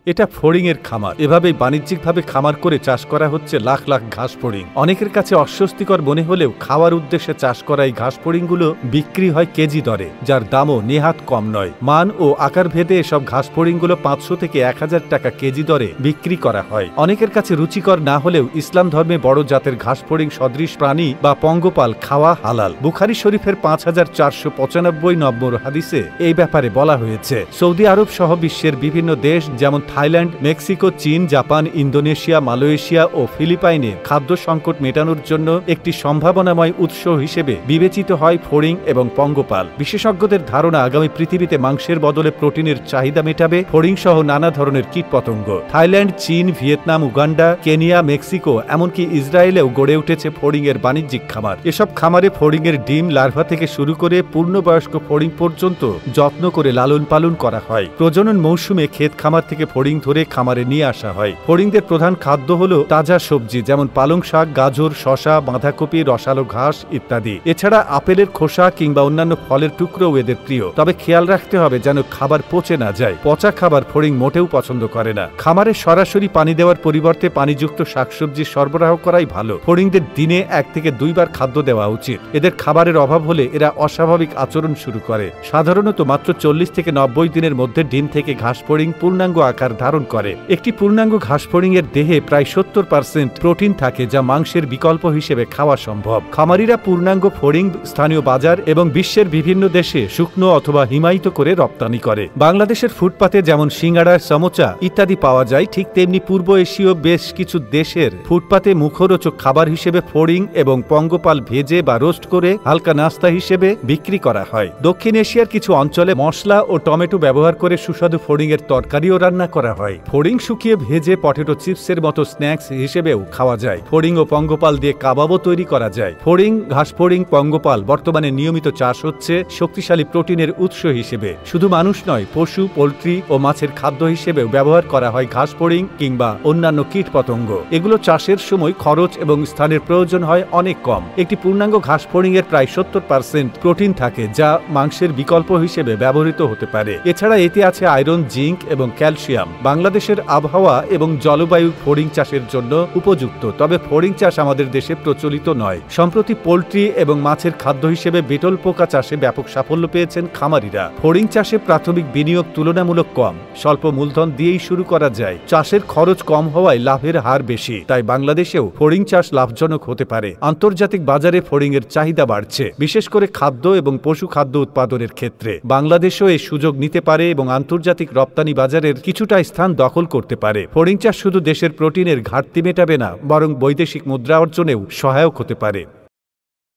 এটা ফড়িংয়ের খামার। এভাবেই বাণিজ্যিকভাবে খামার করে চাষ করা হচ্ছে লাখ লাখ ঘাস ফড়িং। অনেকের কাছে অস্বস্তিকর মনে হলেও খাওয়ার উদ্দেশ্যে চাষ করা এই ঘাস ফড়িংগুলো বিক্রি হয় কেজি দরে, যার দামও নেহাত কম নয়। মান ও আকার ভেদে এসব ঘাস ফড়িংগুলো 500 থেকে 1000 টাকা কেজি দরে বিক্রি করা হয়। অনেকের কাছে রুচিকর না হলেও ইসলাম ধর্মে বড় জাতের ঘাস ফড়িং সদৃশ প্রাণী বা পঙ্গপাল খাওয়া হালাল। বুখারী শরীফের 5495 নম্বর হাদিসে এই ব্যাপারে বলা হয়েছে। সৌদি আরব সহ বিশ্বের বিভিন্ন দেশ যেমন থাইল্যান্ড, মেক্সিকো, চীন, জাপান, ইন্দোনেশিয়া, মালয়েশিয়া ও ফিলিপাইনে খাদ্য সংকট মেটানোর জন্য একটি সম্ভাবনাময় উৎস হিসেবে বিবেচিত হয় ফড়িং এবং পঙ্গপাল। বিশেষজ্ঞদের ধারণা আগামী পৃথিবীতে মাংসের বদলে প্রোটিনের চাহিদা মেটাবে ফড়িং সহ নানা ধরনের কীটপতঙ্গ। থাইল্যান্ড, চীন, ভিয়েতনাম, উগান্ডা, কেনিয়া, মেক্সিকো এমনকি ইসরায়েলেও গড়ে উঠেছে ফড়িংয়ের বাণিজ্যিক খামার। এসব খামারে ফড়িংয়ের ডিম, লার্ভা থেকে শুরু করে পূর্ণবয়স্ক ফড়িং পর্যন্ত যত্ন করে লালন পালন করা হয়। প্রজনন মৌসুমে ক্ষেত খামার থেকে ফড়িং ধরে খামারে নিয়ে আসা হয়। ফড়িংদের প্রধান খাদ্য হলো তাজা সবজি যেমন পালং শাক, গাজর, শশা, বাঁধাকপি, রসালো ঘাস ইত্যাদি। এছাড়া আপেলের খোসা কিংবা অন্যান্য ফলের টুকরোও এদের প্রিয়। তবে খেয়াল রাখতে হবে যেন খাবার পচে না যায়। পচা খাবার ফড়িং মোটেও পছন্দ করে না। খামারে সরাসরি পানি দেওয়ার পরিবর্তে পানিযুক্ত শাকসবজি সরবরাহ করাই ভালো। ফড়িংদের দিনে 1 থেকে 2 বার খাদ্য দেওয়া উচিত। এদের খাবারের অভাব হলে এরা অস্বাভাবিক আচরণ শুরু করে। সাধারণত মাত্র 40 থেকে 90 দিনের মধ্যে ডিম থেকে ঘাস ফড়িং পূর্ণাঙ্গ আকার ধারণ করে। একটি পূর্ণাঙ্গ ঘাস ফড়িং এর দেহে প্রায় 70% প্রোটিন থাকে, যা মাংসের বিকল্প হিসেবে খাওয়া সম্ভব। খামারিরা পূর্ণাঙ্গ ফড়িং স্থানীয় বাজার এবং বিশ্বের বিভিন্ন দেশে শুকনো অথবা হিমায়িত করে রপ্তানি করে। বাংলাদেশের ফুটপাতে যেমন সিঙ্গাড়া, সমোচা ইত্যাদি পাওয়া যায়, ঠিক তেমনি পূর্ব এশীয় বেশ কিছু দেশের ফুটপাতে মুখরোচক খাবার হিসেবে ফড়িং এবং পঙ্গপাল ভেজে বা রোস্ট করে হালকা নাস্তা হিসেবে বিক্রি করা হয়। দক্ষিণ এশিয়ার কিছু অঞ্চলে মশলা ও টমেটো ব্যবহার করে সুস্বাদু ফড়িং এর তরকারিও রান্না করা হয়। ফড়িং শুকিয়ে ভেজে পটেটো চিপসের মতো স্ন্যাক্স হিসেবেও খাওয়া যায়। ফড়িং ও পঙ্গপাল দিয়ে কাবাবও তৈরি করা যায়। ফড়িং, ঘাস ফড়িং, পঙ্গপাল বর্তমানে নিয়মিত চাষ হচ্ছে শক্তিশালী প্রোটিনের উৎস হিসেবে। শুধু মানুষ নয়, পশু, পোল্ট্রি ও মাছের খাদ্য হিসেবেও ব্যবহার করা হয় ঘাস ফড়িং কিংবা অন্যান্য কীটপতঙ্গ। এগুলো চাষের সময় খরচ এবং স্থানের প্রয়োজন হয় অনেক কম। একটি পূর্ণাঙ্গ ঘাস ফড়িং এর প্রায় 70% প্রোটিন থাকে, যা মাংসের বিকল্প হিসেবে ব্যবহৃত হতে পারে। এছাড়া এতে আছে আয়রন, জিঙ্ক এবং ক্যালসিয়াম। বাংলাদেশের আবহাওয়া এবং জলবায়ু ফড়িং চাষের জন্য উপযুক্ত, তবে ফড়িং চাষ আমাদের দেশে প্রচলিত নয়। সম্প্রতি পোল্ট্রি এবং মাছের খাদ্য হিসেবে বিটল পোকা চাষে ব্যাপক সাফল্য পেয়েছেন খামারিরা। ফড়িং চাষে প্রাথমিক বিনিয়োগ তুলনামূলক কম, স্বল্প মূলধন দিয়েই শুরু করা যায়। চাষের খরচ কম হওয়ায় লাভের হার বেশি, তাই বাংলাদেশেও ফড়িং চাষ লাভজনক হতে পারে। আন্তর্জাতিক বাজারে ফড়িং এর চাহিদা বাড়ছে, বিশেষ করে খাদ্য এবং পশু খাদ্য উৎপাদনের ক্ষেত্রে। বাংলাদেশও এই সুযোগ নিতে পারে এবং আন্তর্জাতিক রপ্তানি বাজারের কিছুটা স্থান দখল করতে পারে। ফড়িং চাষ শুধু দেশের প্রোটিনের ঘাটতি মেটাবে না, বরং বৈদেশিক মুদ্রা অর্জনেও সহায়ক হতে পারে।